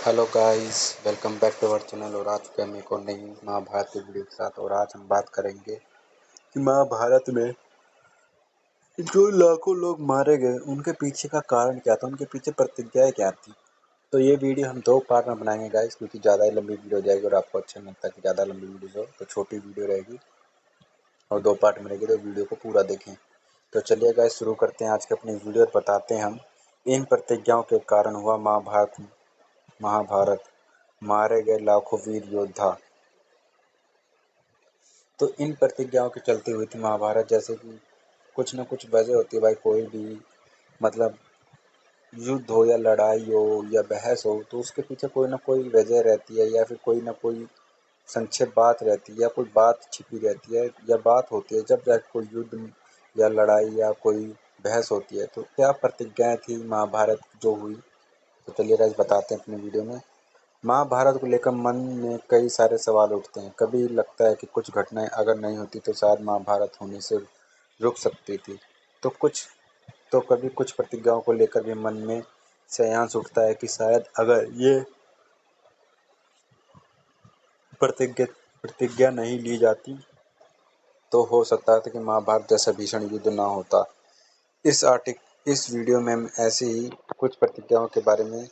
Hello guys, welcome back to our channel. और आज हम एक और नई महाभारत की वीडियो के साथ। और आज हम बात करेंगे कि महाभारत में जो लाखों लोग मारे गए उनके पीछे का कारण क्या था, उनके पीछे प्रतिज्ञाएं क्या थी। तो ये वीडियो हम दो पार्ट में बनाएंगे गाइस, क्योंकि ज़्यादा ही लंबी वीडियो हो जाएगी और आपको अच्छा नहीं लगता कि ज़्यादा लंबी वीडियो हो, तो छोटी वीडियो रहेगी और दो पार्ट में रहेगी, तो वीडियो को पूरा देखें। तो चलिए गाइस, शुरू करते हैं आज की अपनी वीडियो और बताते हैं हम इन प्रतिज्ञाओं के कारण हुआ महाभारत, मारे गए लाखों वीर योद्धा। तो इन प्रतिज्ञाओं के चलते हुई थी महाभारत। जैसे कि कुछ न कुछ वजह होती है भाई, कोई भी मतलब युद्ध हो या लड़ाई हो या बहस हो, तो उसके पीछे कोई ना कोई वजह रहती है या फिर कोई ना कोई संक्षेप बात रहती है या कोई बात छिपी रहती है या बात होती है। जब जाके कोई युद्ध या लड़ाई या कोई बहस होती है, तो क्या प्रतिज्ञाएं थी महाभारत जो हुई। तो चलिए गाइस, बताते हैं अपनी वीडियो में। महाभारत को लेकर मन में कई सारे सवाल उठते हैं। कभी लगता है कि कुछ घटनाएं अगर नहीं होती तो शायद महाभारत होने से रुक सकती थी। कभी कुछ प्रतिज्ञाओं को लेकर भी मन में संशय उठता है कि शायद अगर ये प्रतिज्ञा नहीं ली जाती तो हो सकता था कि महाभारत जैसा भीषण युद्ध ना होता। इस वीडियो में हम ऐसी ही कुछ प्रतिज्ञाओं के बारे में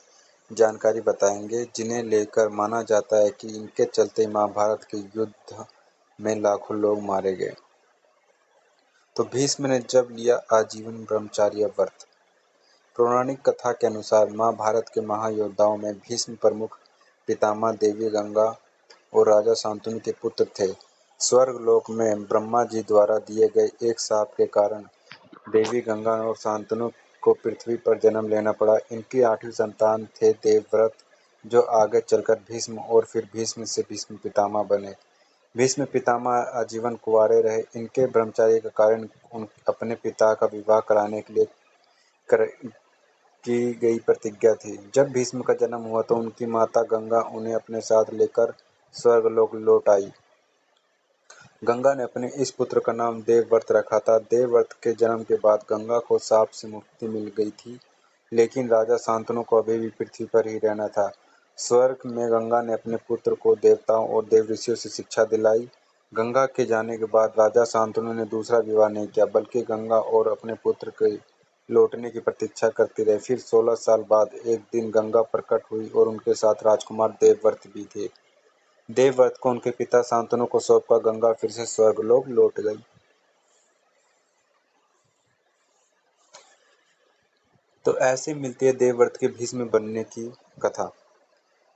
जानकारी बताएंगे जिन्हें लेकर माना जाता है कि इनके चलते महाभारत के युद्ध में लाखों लोग मारे गए। तो भीष्म ने जब लिया आजीवन ब्रह्मचर्य व्रत। पौराणिक कथा के अनुसार महाभारत के महायोद्धाओं में भीष्म प्रमुख पितामह देवी गंगा और राजा शांतनु के पुत्र थे। स्वर्ग लोक में ब्रह्मा जी द्वारा दिए गए एक शाप के कारण देवी गंगा और शांतनु को पृथ्वी पर जन्म लेना पड़ा। इनकी आठवीं संतान थे देवव्रत, जो आगे चलकर भीष्म और फिर भीष्म से भीष्म पितामह बने। भीष्म पितामह आजीवन कुंवारे रहे। इनके ब्रह्मचर्य के कारण अपने पिता का विवाह कराने के लिए की गई प्रतिज्ञा थी। जब भीष्म का जन्म हुआ तो उनकी माता गंगा उन्हें अपने साथ लेकर स्वर्गलोक लौट आई। गंगा ने अपने इस पुत्र का नाम देवव्रत रखा था। देवव्रत के जन्म के बाद गंगा को शाप से मुक्ति मिल गई थी, लेकिन राजा शांतनु को अभी भी पृथ्वी पर ही रहना था। स्वर्ग में गंगा ने अपने पुत्र को देवताओं और देव ऋषियों से शिक्षा दिलाई। गंगा के जाने के बाद राजा शांतनु ने दूसरा विवाह नहीं किया, बल्कि गंगा और अपने पुत्र के लौटने की प्रतीक्षा करती रही। फिर 16 साल बाद एक दिन गंगा प्रकट हुई और उनके साथ राजकुमार देवव्रत भी थे। देवव्रत को उनके पिता शांतनु को सौंपकर गंगा फिर से स्वर्गलोक लौट गई। तो ऐसे मिलती है देवव्रत के भीष्म बनने की कथा।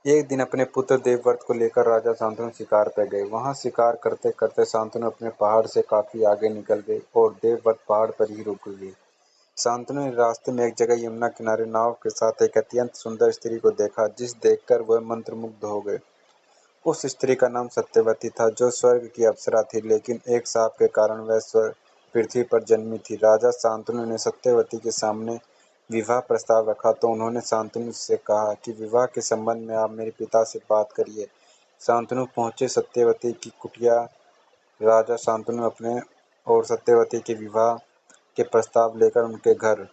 एक दिन अपने पुत्र देवव्रत को लेकर राजा शांतनु शिकार पर गए। वहां शिकार करते करते शांतनु अपने पहाड़ से काफी आगे निकल गए और देवव्रत पहाड़ पर ही रुक गए। शांतनु ने रास्ते में एक जगह यमुना किनारे नाव के साथ एक अत्यंत सुंदर स्त्री को देखा, जिस देखकर वह मंत्रमुग्ध हो गए। उस स्त्री का नाम सत्यवती था, जो स्वर्ग की अप्सरा थी, लेकिन एक शाप के कारण वह पृथ्वी पर जन्मी थी। राजा शांतनु ने सत्यवती के सामने विवाह प्रस्ताव रखा तो उन्होंने शांतनु से कहा कि विवाह के संबंध में आप मेरे पिता से बात करिए। शांतनु पहुंचे सत्यवती की कुटिया। राजा शांतनु अपने और सत्यवती के विवाह के प्रस्ताव लेकर उनके घर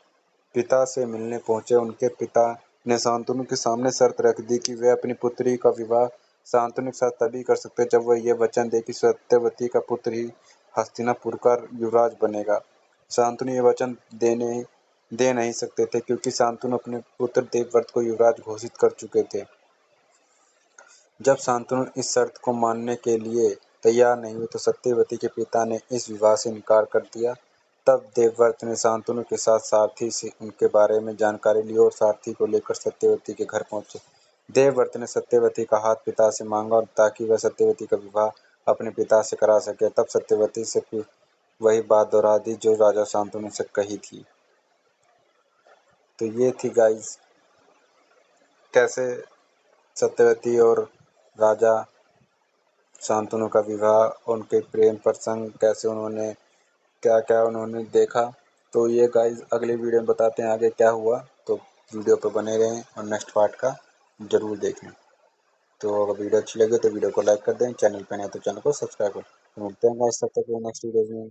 पिता से मिलने पहुंचे। उनके पिता ने शांतनु के सामने शर्त रख दी कि वे अपनी पुत्री का विवाह शांतनु के साथ तभी कर सकते जब वह ये वचन दे कि सत्यवती का पुत्र ही हस्तिनापुर का युवराज बनेगा। शांतनु ये वचन दे नहीं सकते थे, क्योंकि शांतनु अपने पुत्र देवव्रत को युवराज घोषित कर चुके थे। जब शांतनु इस शर्त को मानने के लिए तैयार नहीं हुए तो सत्यवती के पिता ने इस विवाह से इनकार कर दिया। तब देवव्रत ने शांतनु के साथ सारथी से उनके बारे में जानकारी ली और सारथी को लेकर सत्यवती के घर पहुंचे। देवव्रत ने सत्यवती का हाथ पिता से मांगा ताकि वह सत्यवती का विवाह अपने पिता से करा सके। तब सत्यवती से वही बात दोहरा दी जो राजा शांतनु से कही थी। तो ये थी गाइस, कैसे सत्यवती और राजा शांतनु का विवाह, उनके प्रेम प्रसंग, कैसे उन्होंने क्या क्या उन्होंने देखा। तो ये गाइस अगले वीडियो में बताते हैं आगे क्या हुआ। तो वीडियो पर बने रहें और नेक्स्ट पार्ट का जरूर देखें। तो अगर वीडियो अच्छी लगे तो वीडियो को लाइक कर दें, चैनल पर नए तो चैनल को सब्सक्राइब करें। मिलते हैं गाइस, तब तक नेक्स्ट वीडियो में।